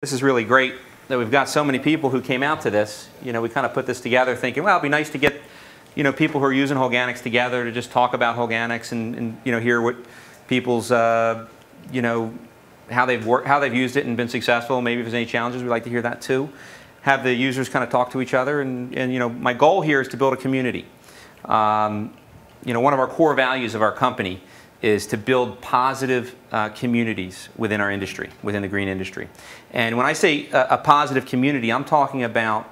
This is really great that we've got so many people who came out to this. You know, we kind of put this together thinking, well, it'd be nice to get, you know, people who are using Holganix together to just talk about Holganix and you know, hear what people's, you know, how they've used it and been successful. Maybe if there's any challenges, we'd like to hear that too. Have the users kind of talk to each other, and you know, my goal here is to build a community. You know, one of our core values of our company is to build positive communities within our industry, within the green industry. And when I say a positive community, I'm talking about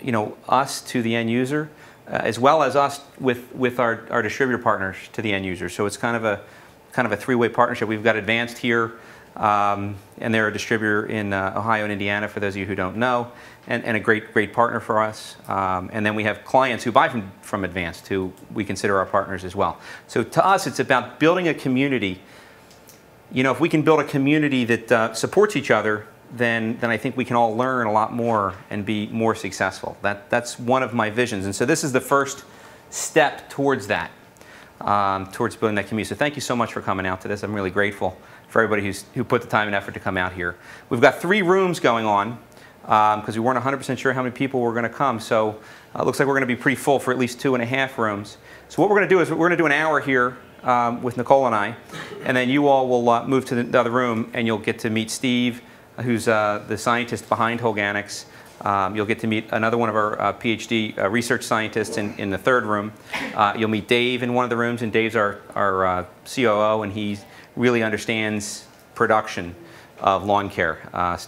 you know, us to the end user, as well as us with our distributor partners to the end user. So it's kind of a three-way partnership. We've got Advanced here, and they're a distributor in Ohio and Indiana, for those of you who don't know, and a great partner for us. And then we have clients who buy from Advanced, who we consider our partners as well. So to us, it's about building a community. You know, if we can build a community that supports each other, then I think we can all learn a lot more and be more successful. That's one of my visions. And so this is the first step towards that, towards building that community. So thank you so much for coming out to this. I'm really grateful for everybody who put the time and effort to come out here. We've got 3 rooms going on because we weren't 100% sure how many people were going to come. So it looks like we're going to be pretty full for at least 2.5 rooms. So what we're going to do is we're going to do an hour here with Nicole and I, and then you all will move to the other room, and you'll get to meet Steve, who's the scientist behind Holganix. You'll get to meet another one of our PhD research scientists in the 3rd room. You'll meet Dave in one of the rooms, and Dave's our COO, and he really understands production of lawn care.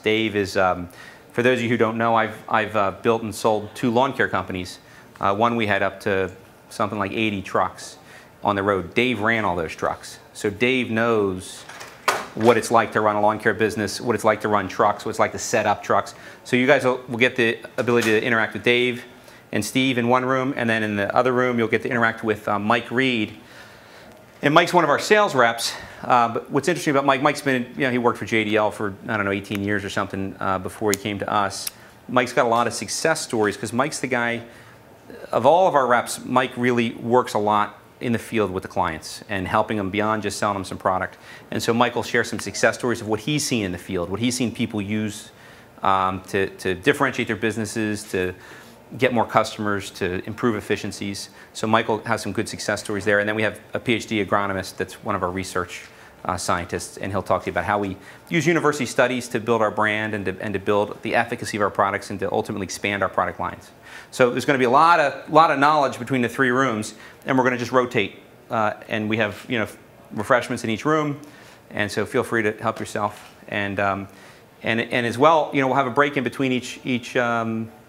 Dave is, for those of you who don't know, I've built and sold 2 lawn care companies. One we had up to something like 80 trucks on the road. Dave ran all those trucks. So Dave knows what it's like to run a lawn care business, what it's like to run trucks, what it's like to set up trucks. So you guys will get the ability to interact with Dave and Steve in one room, and then in the other room you'll get to interact with Mike Reed. And Mike's one of our sales reps, but what's interesting about Mike's been, you know, he worked for JDL for, I don't know, 18 years or something before he came to us. Mike's got a lot of success stories because Mike's the guy, of all of our reps, Mike really works a lot in the field with the clients and helping them beyond just selling them some product. And so Mike will share some success stories of what he's seen in the field, what he's seen people use to differentiate their businesses, to get more customers, to improve efficiencies. So Michael has some good success stories there. And then we have a PhD agronomist that's one of our research scientists, and he'll talk to you about how we use university studies to build our brand and to build the efficacy of our products and to ultimately expand our product lines. So there's going to be a lot of knowledge between the 3 rooms, and we're going to just rotate. And we have, you know, refreshments in each room, and so feel free to help yourself. And as well, you know, we'll have a break in between each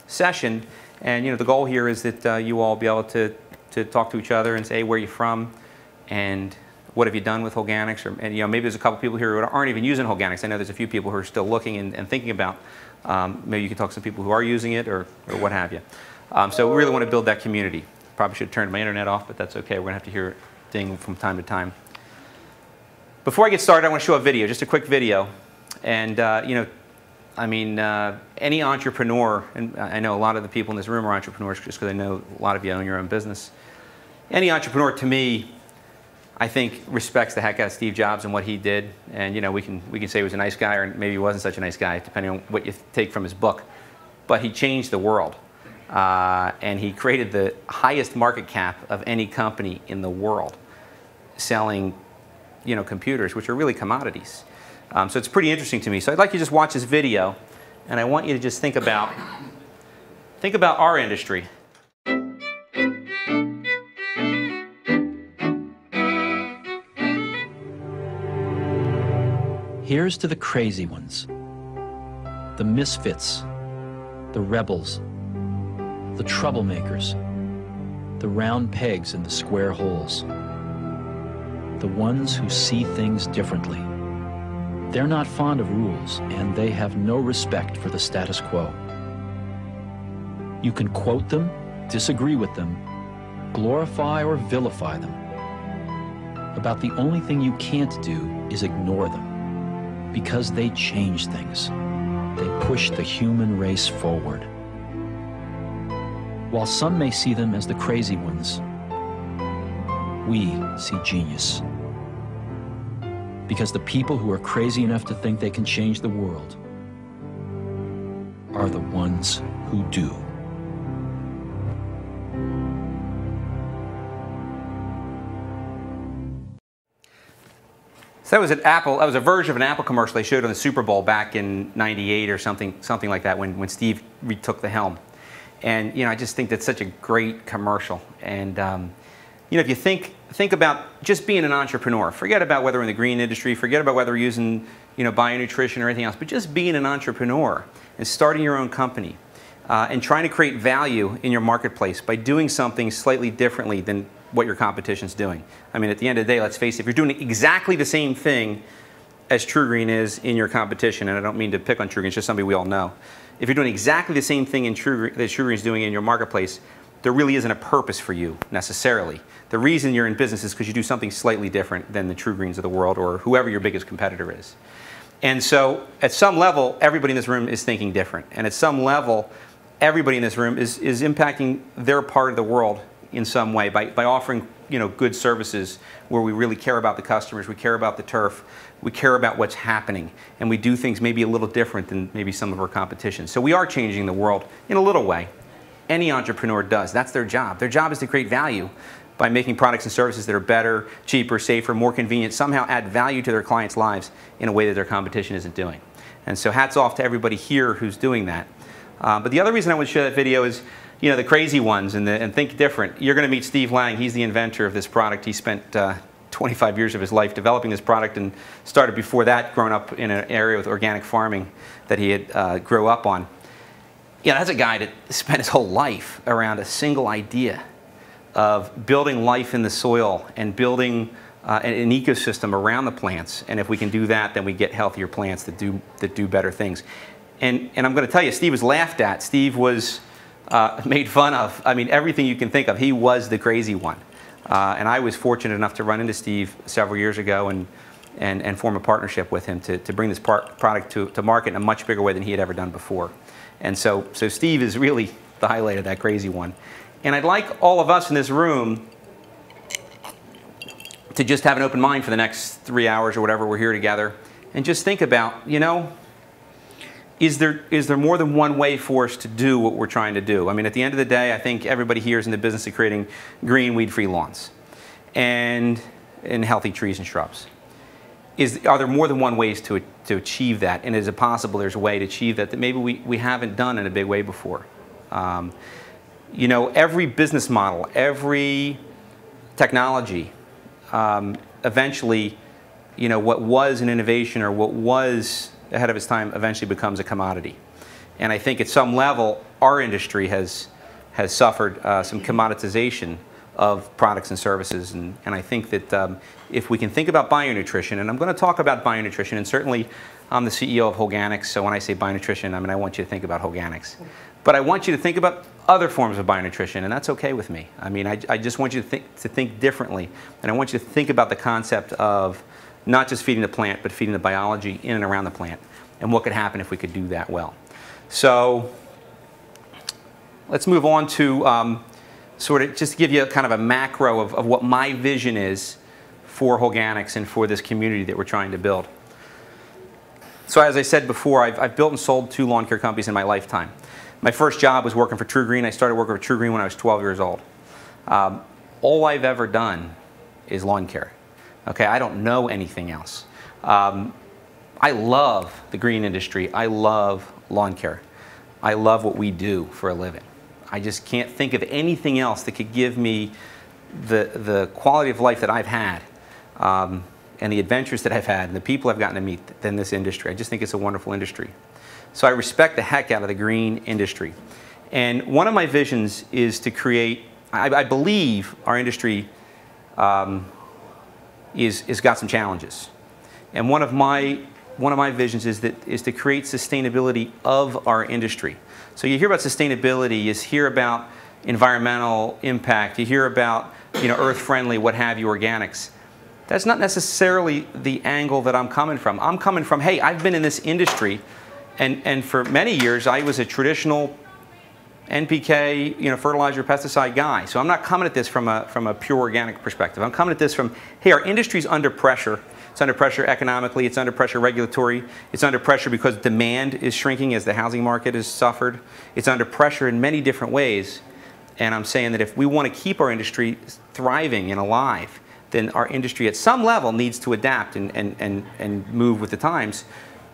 session. And you know, the goal here is that you all be able to talk to each other and say, hey, where are you from, and what have you done with Holganix? And you know, maybe there's a couple people here who aren't even using Holganix. I know there's a few people who are still looking and thinking about. Maybe you can talk to some people who are using it or what have you. So we really want to build that community. Probably should have turned my internet off, but that's okay. We're going to have to hear it ding from time to time. Before I get started, I want to show a video, just a quick video. And you know, I mean, any entrepreneur, and I know a lot of the people in this room are entrepreneurs just because I know a lot of you own your own business. Any entrepreneur, to me, I think respects the heck out of Steve Jobs and what he did. And you know, we can say he was a nice guy, or maybe he wasn't such a nice guy, depending on what you take from his book. But he changed the world, and he created the highest market cap of any company in the world, selling, you know, computers, which are really commodities. So it's pretty interesting to me. So I'd like you to just watch this video, and I want you to just think about our industry. Here's to the crazy ones, the misfits, the rebels, the troublemakers, the round pegs in the square holes, the ones who see things differently. They're not fond of rules, and they have no respect for the status quo. You can quote them, disagree with them, glorify or vilify them. About the only thing you can't do is ignore them. Because they change things. They push the human race forward. While some may see them as the crazy ones, we see genius. Because the people who are crazy enough to think they can change the world are the ones who do. So that was an Apple. That was a version of an Apple commercial they showed on the Super Bowl back in '98 or something like that when Steve retook the helm. And I just think that's such a great commercial. And if you think about just being an entrepreneur, forget about whether we're in the green industry, forget about whether we're using bionutrition or anything else, but just being an entrepreneur and starting your own company and trying to create value in your marketplace by doing something slightly differently than what your competition's doing. I mean, at the end of the day, let's face it, if you're doing exactly the same thing as TruGreen is in your competition, and I don't mean to pick on TruGreen, it's just somebody we all know. If you're doing exactly the same thing that TruGreen's doing in your marketplace, there really isn't a purpose for you necessarily. The reason you're in business is because you do something slightly different than the TruGreens of the world or whoever your biggest competitor is. And so at some level, everybody in this room is thinking different. And at some level, everybody in this room is impacting their part of the world in some way by offering good services where we really care about the customers, we care about the turf, we care about what's happening, and we do things maybe a little different than maybe some of our competition. So we are changing the world in a little way. Any entrepreneur does. That's their job. Their job is to create value by making products and services that are better, cheaper, safer, more convenient, somehow add value to their clients' lives in a way that their competition isn't doing. And so hats off to everybody here who's doing that. But the other reason I would show that video is the crazy ones and think different. You're going to meet Steve Lang. He's the inventor of this product. He spent 25 years of his life developing this product and started before that growing up in an area with organic farming that he had grew up on. That's a guy that spent his whole life around a single idea of building life in the soil and building an ecosystem around the plants. And if we can do that, then we get healthier plants that do better things. And I'm going to tell you, Steve was laughed at. Steve was made fun of. I mean, everything you can think of. He was the crazy one. And I was fortunate enough to run into Steve several years ago and form a partnership with him to bring this product to market in a much bigger way than he had ever done before. And so Steve is really the highlight of that crazy one. And I'd like all of us in this room to just have an open mind for the next 3 hours or whatever we're here together and just think about, is there more than one way for us to do what we're trying to do? I mean, at the end of the day, I think everybody here is in the business of creating green, weed-free lawns and healthy trees and shrubs. Are there more than one ways to achieve that? And is it possible there's a way to achieve that maybe we haven't done in a big way before? Every business model, every technology, eventually, what was an innovation or what was ahead of its time eventually becomes a commodity. And I think at some level, our industry has suffered some commoditization of products and services. And I think that if we can think about bionutrition, and I'm going to talk about bionutrition, and certainly I'm the CEO of Holganix, so when I say bionutrition, I want you to think about Holganix. But I want you to think about other forms of bionutrition, and that's okay with me. I just want you to think differently, and I want you to think about the concept of not just feeding the plant, but feeding the biology in and around the plant, and what could happen if we could do that well. So let's move on to sort of just give you kind of a macro of what my vision is for Holganix and for this community that we're trying to build. So as I said before, I've built and sold 2 lawn care companies in my lifetime. My first job was working for TruGreen. I started working for TruGreen when I was 12 years old. All I've ever done is lawn care. Okay, I don't know anything else. I love the green industry. I love lawn care. I love what we do for a living. I just can't think of anything else that could give me the quality of life that I've had and the adventures that I've had and the people I've gotten to meet than this industry. I just think it's a wonderful industry. So I respect the heck out of the green industry. And one of my visions is to create, I believe our industry is got some challenges. And one of my visions is to create sustainability of our industry. So you hear about sustainability, you hear about environmental impact, you hear about earth-friendly, what have you, organics. That's not necessarily the angle that I'm coming from. I'm coming from, hey, I've been in this industry, and for many years I was a traditional NPK, fertilizer, pesticide guy. So I'm not coming at this from a pure organic perspective. I'm coming at this from, hey, our industry's under pressure It's under pressure economically. It's under pressure regulatory. It's under pressure because demand is shrinking as the housing market has suffered. It's under pressure in many different ways. And I'm saying that if we want to keep our industry thriving and alive, then our industry at some level needs to adapt and move with the times.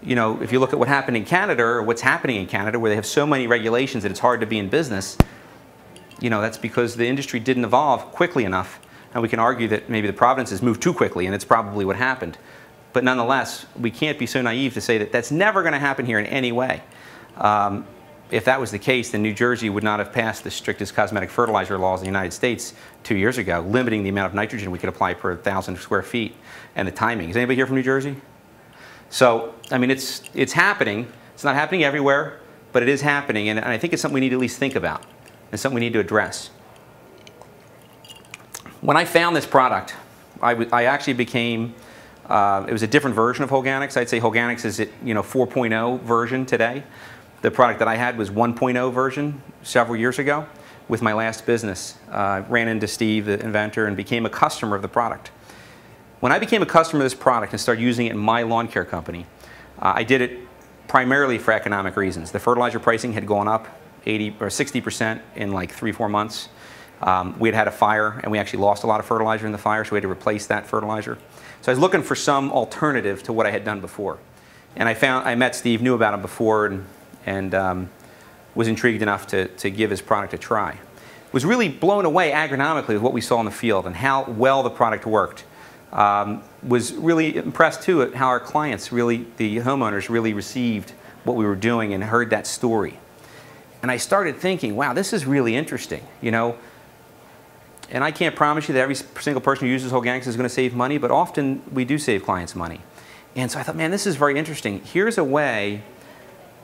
You know, if you look at what happened in Canada, or what's happening in Canada, where they have so many regulations that it's hard to be in business, you know, that's because the industry didn't evolve quickly enough. And we can argue that maybe the provinces moved too quickly, and it's probably what happened. But nonetheless, we can't be so naive to say that that's never going to happen here in any way. If that was the case, then New Jersey would not have passed the strictest cosmetic fertilizer laws in the United States 2 years ago, limiting the amount of nitrogen we could apply per 1,000 square feet and the timing. Is anybody here from New Jersey? So, I mean, it's happening. It's not happening everywhere, but it is happening, and I think it's something we need to at least think about and something we need to address. When I found this product, I actually became, it was a different version of Holganix. I'd say Holganix is, 4.0 version today. The product that I had was 1.0 version several years ago with my last business. I ran into Steve, the inventor, and became a customer of the product. When I became a customer of this product and started using it in my lawn care company, I did it primarily for economic reasons. The fertilizer pricing had gone up 80 or 60% in like 3-4 months. We had had a fire, and we actually lost a lot of fertilizer in the fire, so we had to replace that fertilizer. So I was looking for some alternative to what I had done before. And I met Steve, knew about him before, and was intrigued enough to give his product a try. Was really blown away agronomically with what we saw in the field and how well the product worked. Was really impressed too at how our clients, really, the homeowners, really received what we were doing and heard that story. And I started thinking, wow, this is really interesting, you know. And I can't promise you that every single person who uses Holganix is going to save money, but often we do save clients money. And so I thought, man, this is very interesting. Here's a way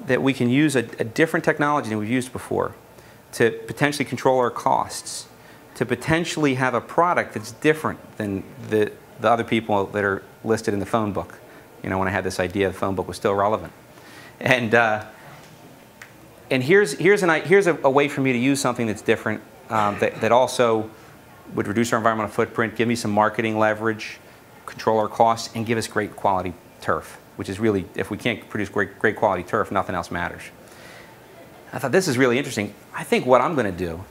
that we can use a different technology than we've used before to potentially control our costs, to potentially have a product that's different than the other people that are listed in the phone book. You know, when I had this idea, the phone book was still relevant. And here's a way for me to use something that's different, that also would reduce our environmental footprint, give me some marketing leverage, control our costs, and give us great quality turf, which is really, if we can't produce great quality turf, nothing else matters. I thought, this is really interesting. I think what I'm going to do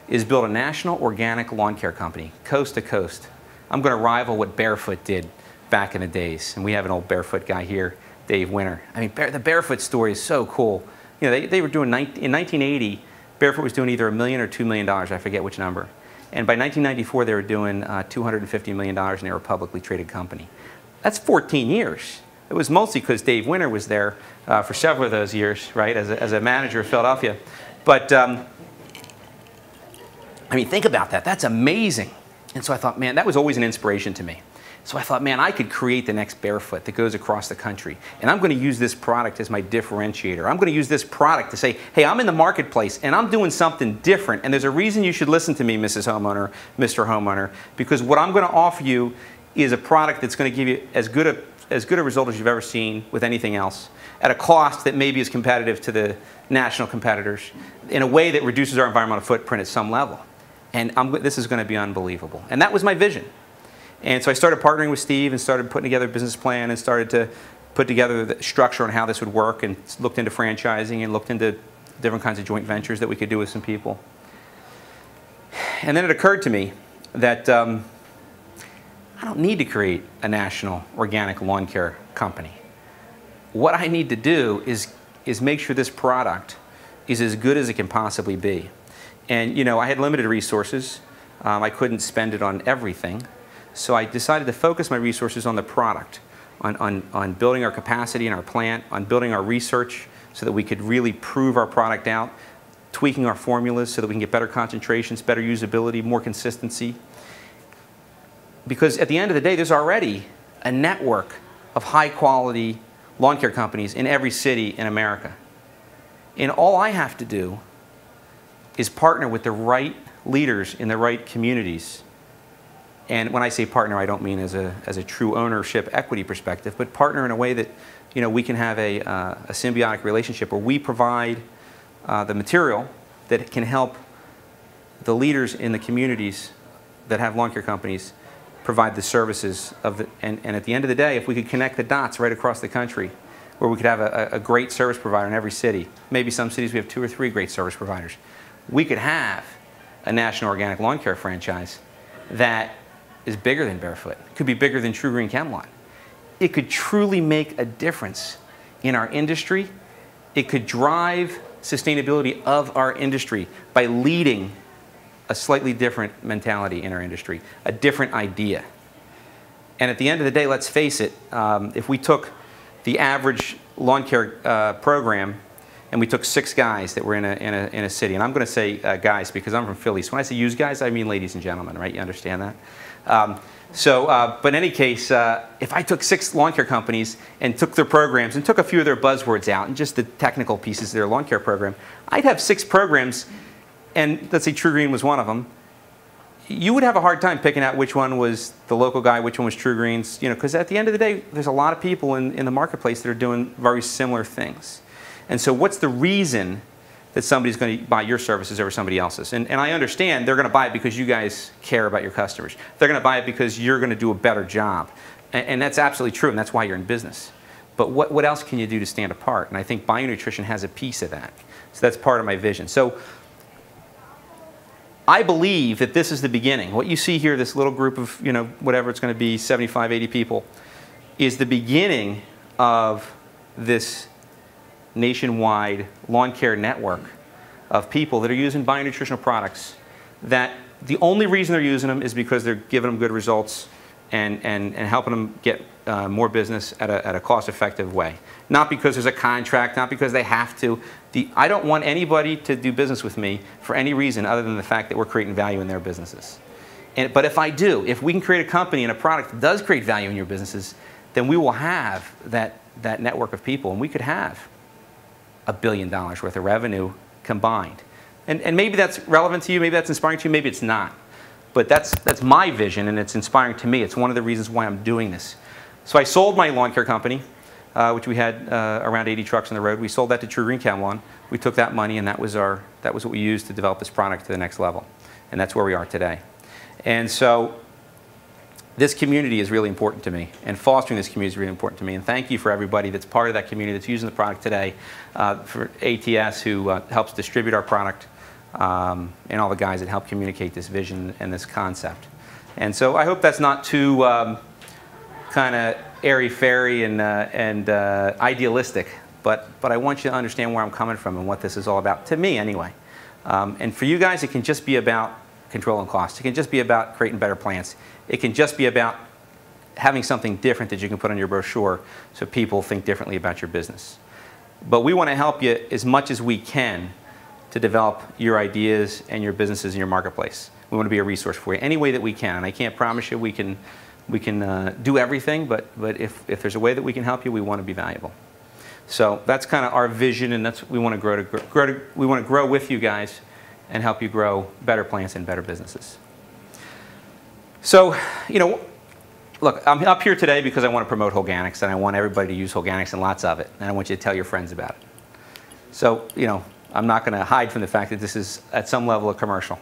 is build a national organic lawn care company, coast to coast. I'm going to rival what Barefoot did back in the days. And we have an old Barefoot guy here, Dave Winter. I mean, the Barefoot story is so cool. You know, they were doing, in 1980, Barefoot was doing either $1 million or $2 million, I forget which number. And by 1994, they were doing $250 million, and they were a publicly traded company. That's 14 years. It was mostly because Dave Winter was there for several of those years, right, as a manager of Philadelphia. But, I mean, think about that. That's amazing. And so I thought, man, that was always an inspiration to me. So I thought, man, I could create the next Barefoot that goes across the country. And I'm going to use this product as my differentiator. I'm going to use this product to say, hey, I'm in the marketplace and I'm doing something different. And there's a reason you should listen to me, Mrs. Homeowner, Mr. Homeowner, because what I'm going to offer you is a product that's going to give you as good a result as you've ever seen with anything else, at a cost that maybe is competitive to the national competitors, in a way that reduces our environmental footprint at some level. And this is going to be unbelievable. And that was my vision. And so I started partnering with Steve and started putting together a business plan and started to put together the structure on how this would work, and looked into franchising and looked into different kinds of joint ventures that we could do with some people. And then it occurred to me that I don't need to create a national organic lawn care company. What I need to do is make sure this product is as good as it can possibly be. And, you know, I had limited resources. I couldn't spend it on everything. So I decided to focus my resources on the product, on building our capacity in our plant, on building our research so that we could really prove our product out, tweaking our formulas so that we can get better concentrations, better usability, more consistency. Because at the end of the day, there's already a network of high-quality lawn care companies in every city in America. And all I have to do is partner with the right leaders in the right communities. And when I say partner, I don't mean as a true ownership equity perspective, but partner in a way that, you know, we can have a symbiotic relationship where we provide the material that can help the leaders in the communities that have lawn care companies provide the services of the, and at the end of the day, if we could connect the dots right across the country, where we could have a great service provider in every city, maybe some cities we have 2 or 3 great service providers, we could have a national organic lawn care franchise that is bigger than Barefoot. It could be bigger than True Green ChemLawn. It could truly make a difference in our industry. It could drive sustainability of our industry by leading a slightly different mentality in our industry, a different idea. And at the end of the day, let's face it, if we took the average lawn care program and we took 6 guys that were in a city, and I'm going to say guys because I'm from Philly, so when I say use guys, I mean ladies and gentlemen, right? You understand that? But in any case, if I took 6 lawn care companies and took their programs and took a few of their buzzwords out and just the technical pieces of their lawn care program, I'd have 6 programs, and let's say True Green was one of them. You would have a hard time picking out which one was the local guy, which one was True Green's, you know, because at the end of the day, there's a lot of people in the marketplace that are doing very similar things. And so what's the reason that somebody's going to buy your services over somebody else's? And I understand they're going to buy it because you guys care about your customers. They're going to buy it because you're going to do a better job. And that's absolutely true, and that's why you're in business. But what else can you do to stand apart? And I think bionutrition has a piece of that. So that's part of my vision. So I believe that this is the beginning. What you see here, this little group of, you know, whatever it's going to be, 75, 80 people, is the beginning of this nationwide lawn care network of people that are using bionutritional products that the only reason they're using them is because they're giving them good results and helping them get more business at a cost-effective way. Not because there's a contract, not because they have to. I don't want anybody to do business with me for any reason other than the fact that we're creating value in their businesses. But if I do, if we can create a company and a product that does create value in your businesses, then we will have that network of people, and we could have $1 billion worth of revenue combined. And maybe that's relevant to you, maybe that's inspiring to you, maybe it's not. But that's my vision, and it's inspiring to me. It's one of the reasons why I'm doing this. So I sold my lawn care company, which we had around 80 trucks on the road. We sold that to True Green ChemLawn. We took that money, and that was what we used to develop this product to the next level. And that's where we are today. And so this community is really important to me, and fostering this community is really important to me. And thank you for everybody that's part of that community that's using the product today, for ATS who helps distribute our product, and all the guys that help communicate this vision and this concept. And so I hope that's not too kind of airy-fairy and idealistic, but I want you to understand where I'm coming from and what this is all about, to me anyway. And for you guys, it can just be about controlling costs. It can just be about creating better plants. It can just be about having something different that you can put on your brochure so people think differently about your business. But we want to help you as much as we can to develop your ideas and your businesses in your marketplace. We want to be a resource for you any way that we can. And I can't promise you we can do everything, but if there's a way that we can help you, we want to be valuable. So that's kind of our vision, and that's we want to we want to grow with you guys and help you grow better plants and better businesses. So, you know, look, I'm up here today because I want to promote Holganix, and I want everybody to use Holganix and lots of it, and I want you to tell your friends about it. So, you know, I'm not going to hide from the fact that this is at some level a commercial.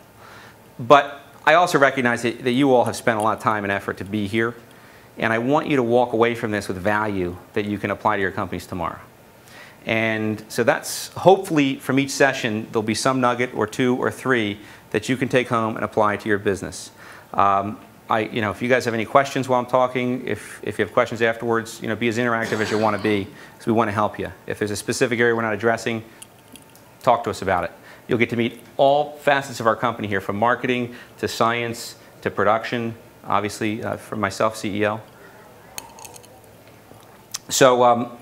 But I also recognize that you all have spent a lot of time and effort to be here, and I want you to walk away from this with value that you can apply to your companies tomorrow. And so that's hopefully from each session there'll be some nugget or 2 or 3 that you can take home and apply to your business. You know, if you guys have any questions while I'm talking, if you have questions afterwards, you know, be as interactive as you want to be, because we want to help you. If there's a specific area we're not addressing, talk to us about it. You'll get to meet all facets of our company here, from marketing to science to production, obviously from myself, CEO. So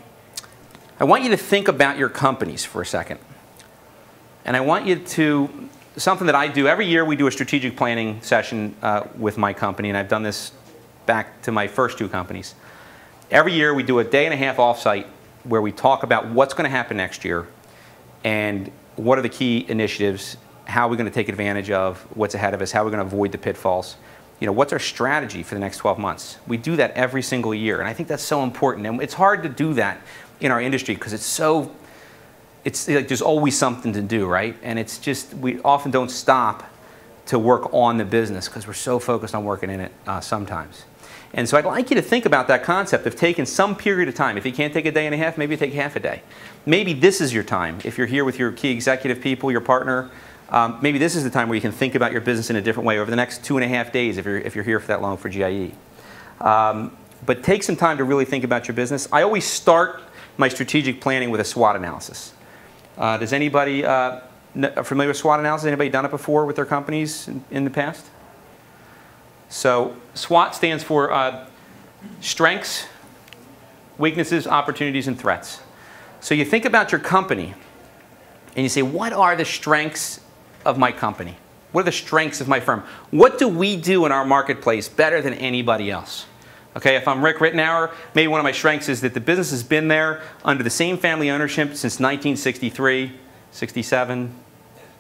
I want you to think about your companies for a second. And I want you to, something that I do, every year we do a strategic planning session with my company, and I've done this back to my first 2 companies. Every year we do a day-and-a-half offsite where we talk about what's going to happen next year and what are the key initiatives, how are we going to take advantage of what's ahead of us, how are we going to avoid the pitfalls. You know, what's our strategy for the next 12 months? We do that every single year, and I think that's so important. And it's hard to do that in our industry because it's like there's always something to do, right? And it's just, we often don't stop to work on the business because we're so focused on working in it sometimes. And so I'd like you to think about that concept of taking some period of time. If you can't take a day and a half, maybe you take half a day. Maybe this is your time. If you're here with your key executive people, your partner, maybe this is the time where you can think about your business in a different way over the next 2.5 days if you're here for that long for GIE. But take some time to really think about your business. I always start my strategic planning with a SWOT analysis. Does anybody familiar with SWOT analysis? Anybody done it before with their companies in the past? So SWOT stands for strengths, weaknesses, opportunities, and threats. So you think about your company and you say, what are the strengths of my company? What are the strengths of my firm? What do we do in our marketplace better than anybody else? Okay, if I'm Rick Rittenauer, maybe one of my strengths is that the business has been there under the same family ownership since 1963, 67,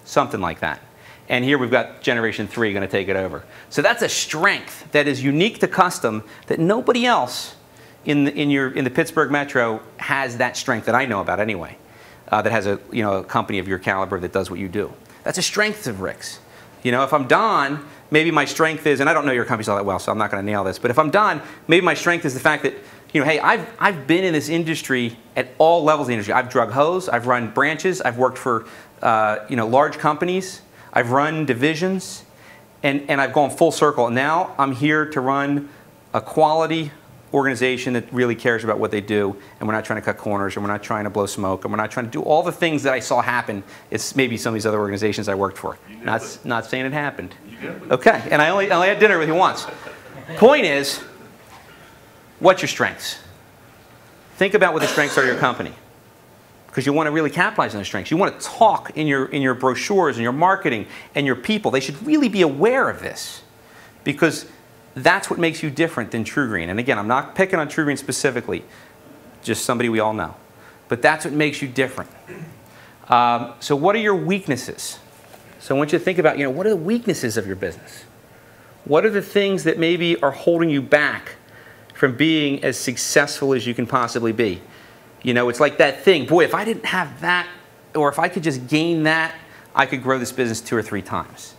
something like that. And here we've got Generation 3 going to take it over. So that's a strength that is unique to custom that nobody else in the Pittsburgh Metro has that strength that I know about anyway, that has a company of your caliber that does what you do. That's a strength of Rick's. If I'm Don, maybe my strength is, and I don't know your companies all that well, so I'm not going to nail this, but if I'm Don, maybe my strength is the fact that, hey, I've been in this industry at all levels of the industry. I've drug hose, I've run branches, I've worked for large companies, I've run divisions, and I've gone full circle. And now I'm here to run a quality organization that really cares about what they do, and we're not trying to cut corners, and we're not trying to blow smoke, and we're not trying to do all the things that I saw happen. It's maybe some of these other organizations I worked for. Not saying it happened. Okay, and I only had dinner with you once. Point is, what's your strengths? Think about what the strengths are of your company, because you want to really capitalize on those strengths. You want to talk in your brochures and your marketing and your people. They should really be aware of this, because that's what makes you different than True Green. And again, I'm not picking on True Green specifically, just somebody we all know. But that's what makes you different. So what are your weaknesses? So I want you to think about, what are the weaknesses of your business? What are the things that maybe are holding you back from being as successful as you can possibly be? It's like that thing, boy, if I didn't have that, or if I could just gain that, I could grow this business 2 or 3 times.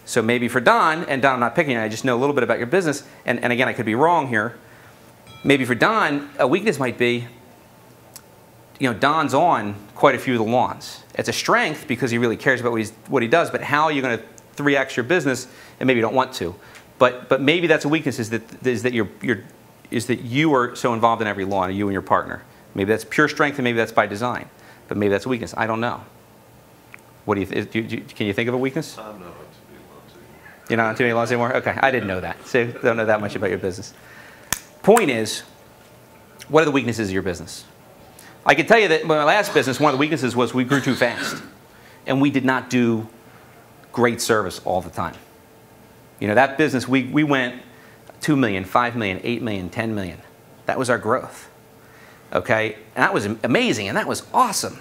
So maybe for Don, and Don, I'm not picking on you, I just know a little bit about your business, and again, I could be wrong here. Maybe for Don, a weakness might be, Don's on quite a few of the lawns. It's a strength because he really cares about what he does, but how are you going to 3x your business? And maybe you don't want to. But maybe that's a weakness is that you are so involved in every lawn, you and your partner. Maybe that's pure strength, and maybe that's by design. But maybe that's a weakness. I don't know. What do you can you think of a weakness? I'm not. You're not on too many lawns anymore? Okay, I didn't know that. So don't know that much about your business. Point is, what are the weaknesses of your business? I can tell you that in my last business, one of the weaknesses was we grew too fast. And we did not do great service all the time. That business, we went 2 million, 5 million, 8 million, 10 million. That was our growth. Okay? And that was amazing, and that was awesome.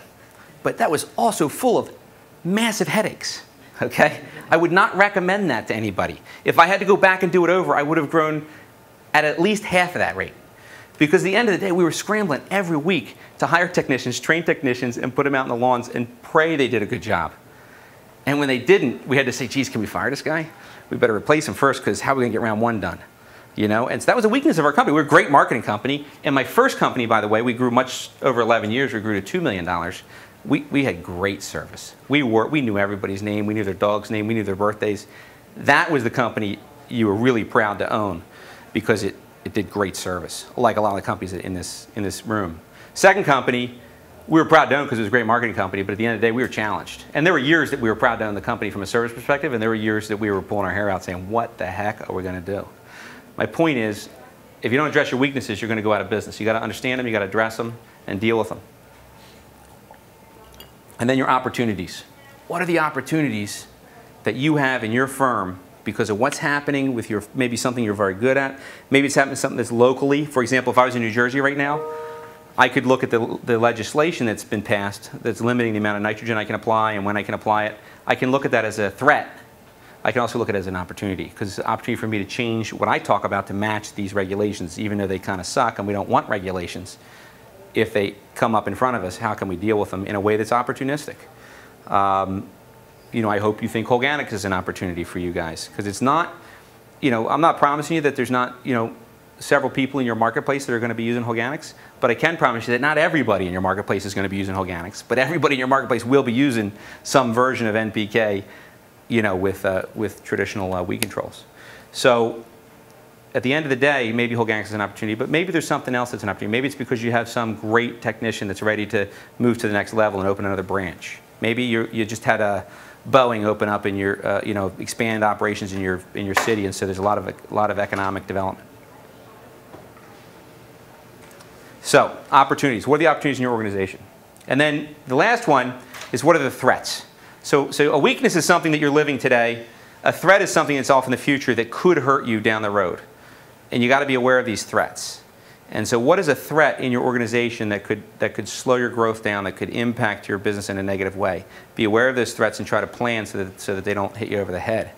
But that was also full of massive headaches. Okay? I would not recommend that to anybody. If I had to go back and do it over, I would have grown at least half of that rate. Because at the end of the day, we were scrambling every week to hire technicians, train technicians, and put them out in the lawns and pray they did a good job. And when they didn't, we had to say, geez, can we fire this guy? We better replace him first, because how are we going to get round 1 done? And so that was a weakness of our company. We were a great marketing company. And my first company, by the way, we grew much over 11 years. We grew to $2 million. We had great service. We knew everybody's name. We knew their dog's name. We knew their birthdays. That was the company you were really proud to own, because it did great service, like a lot of the companies in this room. Second company, we were proud to own because it was a great marketing company, but at the end of the day, we were challenged. And there were years that we were proud to own the company from a service perspective, and there were years that we were pulling our hair out saying, what the heck are we going to do? My point is, if you don't address your weaknesses, you're going to go out of business. You got to understand them, you got to address them, and deal with them. And then your opportunities. What are the opportunities that you have in your firm because of what's happening with maybe something you're very good at? Maybe it's happening to something that's locally. For example, if I was in New Jersey right now, I could look at the legislation that's been passed that's limiting the amount of nitrogen I can apply and when I can apply it. I can look at that as a threat. I can also look at it as an opportunity, because it's an opportunity for me to change what I talk about to match these regulations, even though they kind of suck and we don't want regulations. If they come up in front of us, how can we deal with them in a way that's opportunistic? I hope you think Holganix is an opportunity for you guys, because it's not, I'm not promising you that there's not, several people in your marketplace that are going to be using Holganix, but I can promise you that not everybody in your marketplace is going to be using Holganix, but everybody in your marketplace will be using some version of NPK, with traditional weed controls. So at the end of the day, maybe Holganix is an opportunity, but maybe there's something else that's an opportunity. Maybe it's because you have some great technician that's ready to move to the next level and open another branch. Maybe you just had a Boeing open up in your, expand operations in your city, and so there's a lot of economic development. So, opportunities. What are the opportunities in your organization? And then the last one is, what are the threats? So a weakness is something that you're living today. A threat is something that's off in the future that could hurt you down the road. And you got to be aware of these threats. And so what is a threat in your organization that could slow your growth down, that could impact your business in a negative way? Be aware of those threats and try to plan so that they don't hit you over the head.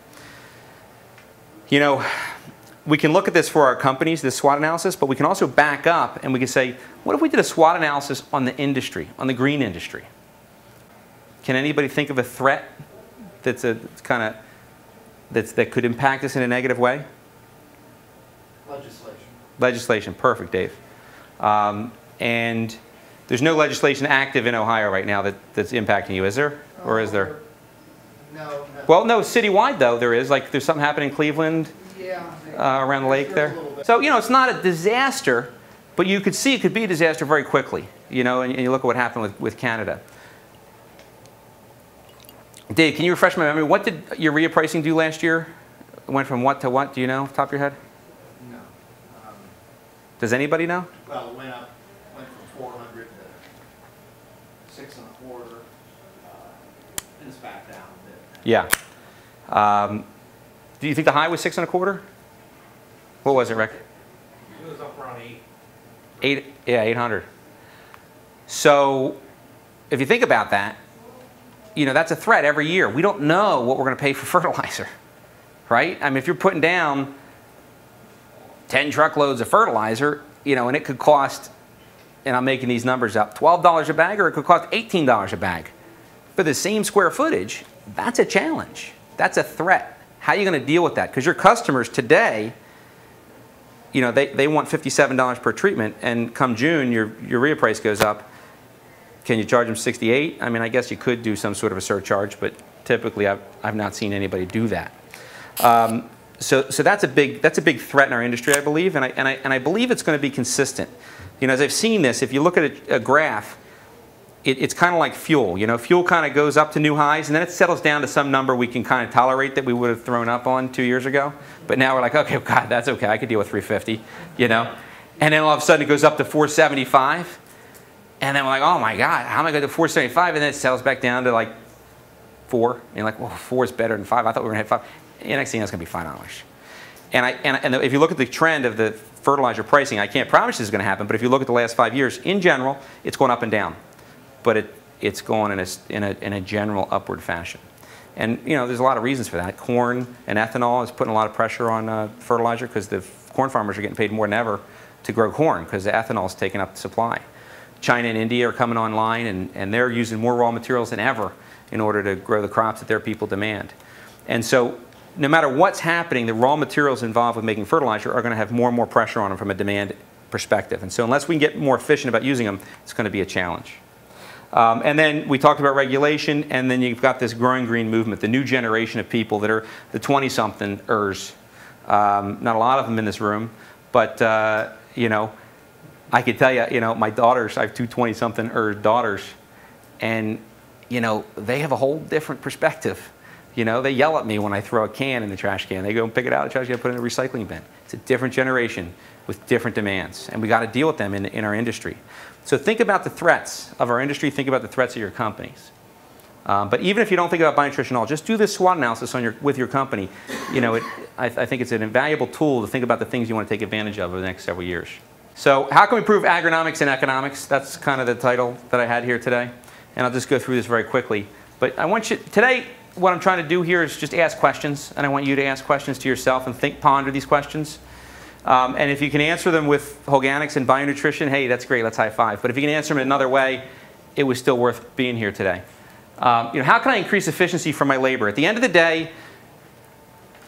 We can look at this for our companies, this SWOT analysis, but we can also back up and we can say, what if we did a SWOT analysis on the industry, on the green industry? Can anybody think of a threat that could impact us in a negative way? Legislation. Legislation, perfect, Dave. And there's no legislation active in Ohio right now that's impacting you, is there? Or is there? No. Well, no, citywide though there is. Like there's something happening in Cleveland. Yeah. Around the lake there. So, it's not a disaster, but you could see it could be a disaster very quickly, and you look at what happened with Canada. Dave, can you refresh my memory? What did urea pricing do last year? It went from what to what? Do you know off the top of your head? No. Does anybody know? Well, it went from 400 to 6.25, and it's back down a bit. Yeah. Do you think the high was 6.25? What was it, Rick? It was up around 8. Yeah, 800. So, if you think about that, that's a threat every year. We don't know what we're going to pay for fertilizer, right? I mean, if you're putting down 10 truckloads of fertilizer, and it could cost, and I'm making these numbers up, $12 a bag, or it could cost $18 a bag. For the same square footage, that's a challenge. That's a threat. How are you going to deal with that? Because your customers today, they want $57 per treatment, and come June, your urea price goes up. Can you charge them $68? I mean, I guess you could do some sort of a surcharge, but typically I've not seen anybody do that. So that's a big threat in our industry, I believe, and I believe it's going to be consistent. As I've seen this, if you look at a graph, it's kind of like fuel. Fuel kind of goes up to new highs, and then it settles down to some number we can kind of tolerate that we would have thrown up on 2 years ago. But now we're like, okay, God, that's okay. I could deal with 350, And then all of a sudden it goes up to 475, and then we're like, oh my God, how am I going to 475? And then it settles back down to like 4. And you're like, well, 4 is better than 5. I thought we were going to hit 5. And next thing, it's going to be $5. And if you look at the trend of the fertilizer pricing, I can't promise this is going to happen, but if you look at the last 5 years, in general, it's going up and down. But it's going in a general upward fashion. And there's a lot of reasons for that. Corn and ethanol is putting a lot of pressure on fertilizer, because the corn farmers are getting paid more than ever to grow corn, because the ethanol is taking up the supply. China and India are coming online, and they're using more raw materials than ever in order to grow the crops that their people demand. And so no matter what's happening, the raw materials involved with making fertilizer are going to have more and more pressure on them from a demand perspective. And so unless we can get more efficient about using them, it's going to be a challenge. And then we talked about regulation, and then you've got this growing green movement, the new generation of people that are the 20-something-ers. Not a lot of them in this room, but I could tell you, my daughters, I have two 20-something-er daughters, and they have a whole different perspective. They yell at me when I throw a can in the trash can. They go and pick it out of the trash can and put it in a recycling bin. It's a different generation with different demands, and we got to deal with them in our industry. So think about the threats of our industry. Think about the threats of your companies. But even if you don't think about bionutrition at all, just do this SWOT analysis with your company. I think it's an invaluable tool to think about the things you want to take advantage of over the next several years. So how can we improve agronomics and economics? That's kind of the title that I had here today. And I'll just go through this very quickly. But I want you, today, what I'm trying to do here is just ask questions. And I want you to ask questions to yourself and ponder these questions. And if you can answer them with Holganix and bionutrition, hey, that's great, let's high five. But if you can answer them in another way, it was still worth being here today. How can I increase efficiency from my labor? At the end of the day,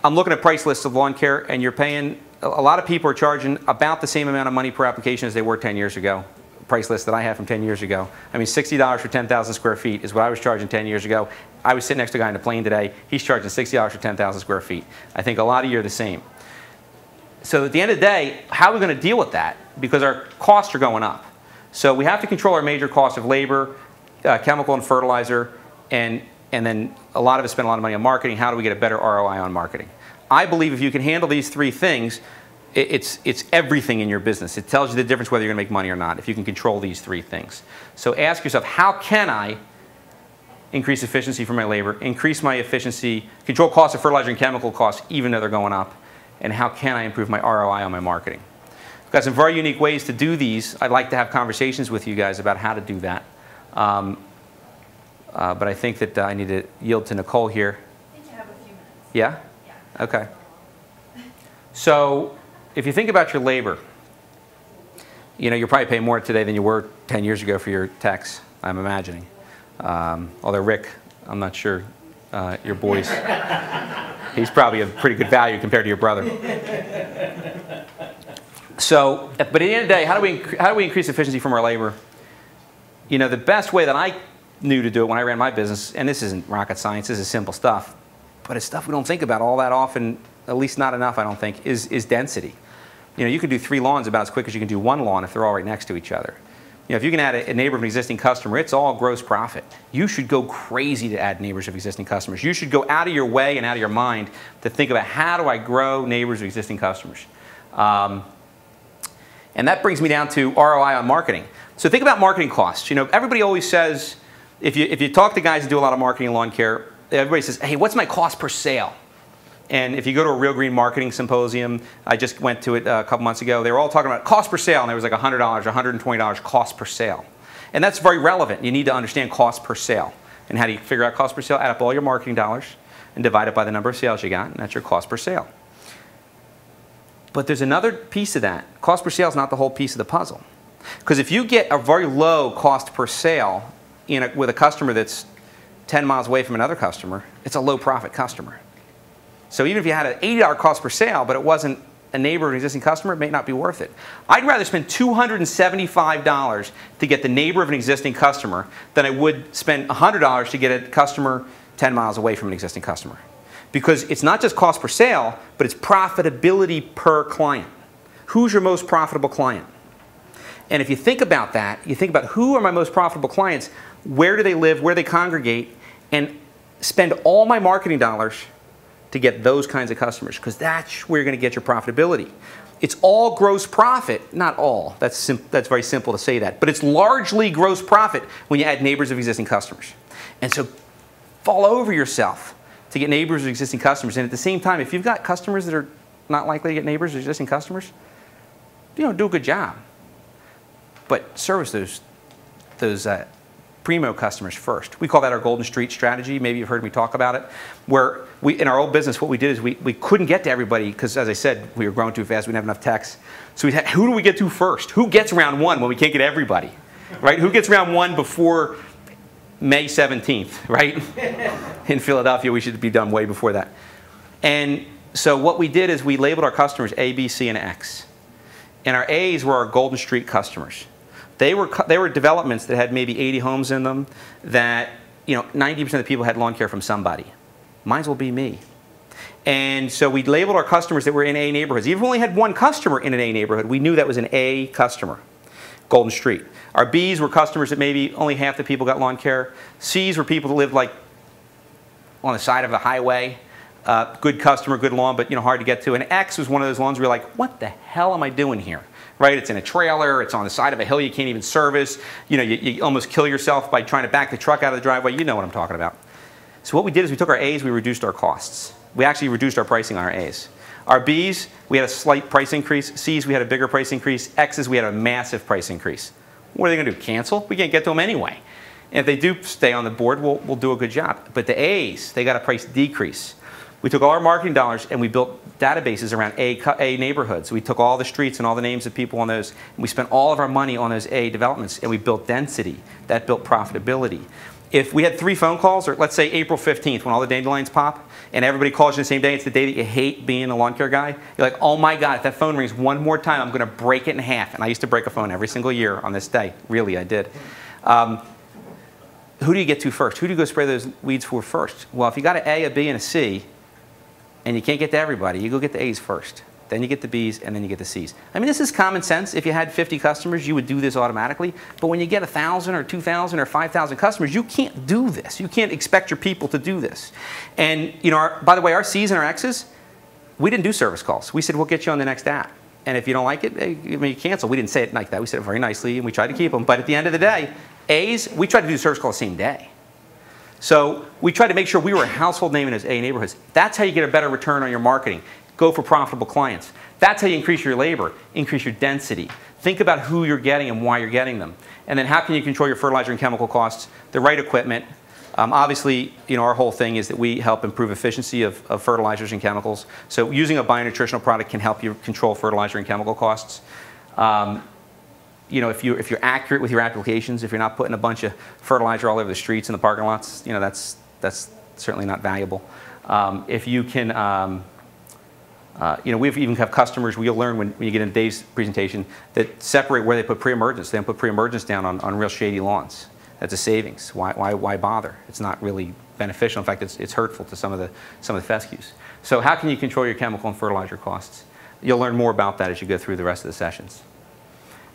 I'm looking at price lists of lawn care, and you're paying, a lot of people are charging about the same amount of money per application as they were 10 years ago. Price list that I had from 10 years ago. I mean, $60 for 10,000 square feet is what I was charging 10 years ago. I was sitting next to a guy in the plane today. He's charging $60 for 10,000 square feet. I think a lot of you are the same. So at the end of the day, how are we going to deal with that? Because our costs are going up. So we have to control our major costs of labor, chemical and fertilizer, and then a lot of us spend a lot of money on marketing. How do we get a better ROI on marketing? I believe if you can handle these three things, it's everything in your business. It tells you the difference whether you're going to make money or not if you can control these three things. So ask yourself, how can I increase efficiency for my labor, increase my efficiency, control costs of fertilizer and chemical costs even though they're going up, and how can I improve my ROI on my marketing? I've got some very unique ways to do these. I'd like to have conversations with you guys about how to do that. But I think that I need to yield to Nicole here. I think you have a few minutes. Yeah? Yeah. Okay. So if you think about your labor, you're probably paying more today than you were 10 years ago for your techs, I'm imagining. Although Rick, I'm not sure, your boys, he's probably a pretty good value compared to your brother. So, but at the end of the day, how do we increase efficiency from our labor? The best way that I knew to do it when I ran my business, and this isn't rocket science, this is simple stuff, but it's stuff we don't think about all that often, at least not enough, I don't think, is density. You can do 3 lawns about as quick as you can do 1 lawn if they're all right next to each other. If you can add a neighbor of an existing customer, it's all gross profit. You should go crazy to add neighbors of existing customers. You should go out of your way and out of your mind to think about how do I grow neighbors of existing customers. And that brings me down to ROI on marketing. So think about marketing costs. Everybody always says, if you talk to guys who do a lot of marketing in lawn care, everybody says, hey, what's my cost per sale? And if you go to a Real Green Marketing Symposium, I just went to it a couple months ago, they were all talking about cost per sale, and there was like $100, $120 cost per sale. And that's very relevant. You need to understand cost per sale. And how do you figure out cost per sale? Add up all your marketing dollars and divide it by the number of sales you got, and that's your cost per sale. But there's another piece of that. Cost per sale is not the whole piece of the puzzle. Because if you get a very low cost per sale with a customer that's 10 miles away from another customer, it's a low profit customer. So even if you had an $80 cost per sale, but it wasn't a neighbor or an existing customer, it may not be worth it. I'd rather spend $275 to get the neighbor of an existing customer than I would spend $100 to get a customer 10 miles away from an existing customer. Because it's not just cost per sale, but it's profitability per client. Who's your most profitable client? And if you think about that, you think about who are my most profitable clients, where do they live, where they congregate, and spend all my marketing dollars to get those kinds of customers, because that's where you're going to get your profitability. It's all gross profit, not all, that's very simple to say that, but it's largely gross profit when you add neighbors of existing customers. And so fall over yourself to get neighbors of existing customers, and at the same time, if you've got customers that are not likely to get neighbors of existing customers, do a good job. But service those primo customers first. We call that our Golden Street strategy. Maybe you've heard me talk about it. Where in our old business, what we did is we couldn't get to everybody because, as I said, we were growing too fast. We didn't have enough techs. So who do we get to first? Who gets round 1 when we can't get everybody? Right? Who gets round 1 before May 17th, right? In Philadelphia, we should be done way before that. And so what we did is we labeled our customers A, B, C, and X. And our A's were our Golden Street customers. They were developments that had maybe 80 homes in them that 90% of the people had lawn care from somebody. Might as well be me. And so we labeled our customers that were in A neighborhoods. Even if we only had 1 customer in an A neighborhood, we knew that was an A customer, Golden Street. Our B's were customers that maybe only half the people got lawn care. C's were people that lived like on the side of the highway. Good customer, good lawn, but hard to get to. And X was one of those lawns where you're like, what the hell am I doing here? Right? It's in a trailer, it's on the side of a hill you can't even service. You almost kill yourself by trying to back the truck out of the driveway. You know what I'm talking about. So what we did is we took our A's, we reduced our costs. We actually reduced our pricing on our A's. Our B's, we had a slight price increase. C's, we had a bigger price increase. X's, we had a massive price increase. What are they going to do, cancel? We can't get to them anyway. And if they do stay on the board, we'll do a good job. But the A's, they got a price decrease. We took all our marketing dollars and we built databases around A neighborhoods. We took all the streets and all the names of people on those, and we spent all of our money on those A developments, and we built density. That built profitability. if we had 3 phone calls, or let's say April 15th when all the dandelions pop, and everybody calls you the same day, it's the day that you hate being a lawn care guy, you're like, oh my God, if that phone rings one more time, I'm going to break it in half. And I used to break a phone every single year on this day. Really, I did. Who do you get to first? Who do you go spray those weeds for first? Well, if you got an A, a B, and a C, and you can't get to everybody, you go get the A's first. Then you get the B's, and then you get the C's. I mean, this is common sense. If you had 50 customers, you would do this automatically. But when you get 1,000 or 2,000 or 5,000 customers, you can't do this. You can't expect your people to do this. And you know, by the way, our C's and our X's, we didn't do service calls. We said, we'll get you on the next app. And if you don't like it, you cancel. We didn't say it like that. We said it very nicely, and we tried to keep them. But at the end of the day, A's, we tried to do the service call the same day. So we tried to make sure we were a household name in those A neighborhoods. That's how you get a better return on your marketing. Go for profitable clients. That's how you increase your labor, increase your density. Think about who you're getting and why you're getting them. And then how can you control your fertilizer and chemical costs, the right equipment. Obviously, you know, our whole thing is that we help improve efficiency of fertilizers and chemicals. So using a bionutritional product can help you control fertilizer and chemical costs. You know, if you're accurate with your applications, if you're not putting a bunch of fertilizer all over the streets and the parking lots, you know, that's certainly not valuable. If you can, you know, we even have customers, we'll learn when you get into Dave's presentation, that separate where they put pre-emergence. They don't put pre-emergence down on real shady lawns. That's a savings. Why bother? It's not really beneficial. In fact, it's hurtful to some of the fescues. So how can you control your chemical and fertilizer costs? You'll learn more about that as you go through the rest of the sessions.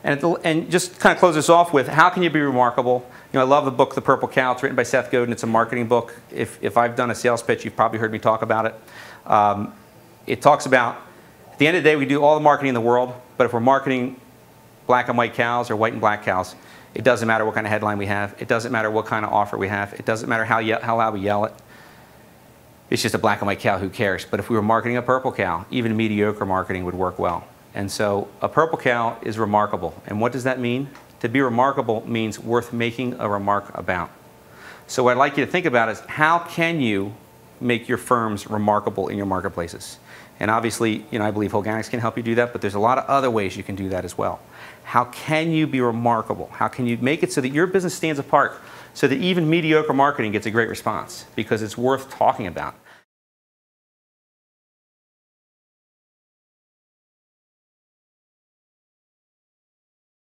And just kind of close this off with, how can you be remarkable? You know, I love the book, The Purple Cow. It's written by Seth Godin. It's a marketing book. If I've done a sales pitch, you've probably heard me talk about it. It talks about, at the end of the day, we do all the marketing in the world, but if we're marketing black and white cows or white and black cows, it doesn't matter what kind of headline we have. It doesn't matter what kind of offer we have. It doesn't matter how loud we yell it. It's just a black and white cow, who cares? But if we were marketing a purple cow, even mediocre marketing would work well. And so a purple cow is remarkable. And what does that mean? To be remarkable means worth making a remark about. So what I'd like you to think about is, how can you make your firms remarkable in your marketplaces? And obviously, you know, I believe Holganix can help you do that, but there's a lot of other ways you can do that as well. How can you be remarkable? How can you make it so that your business stands apart, so that even mediocre marketing gets a great response, because it's worth talking about?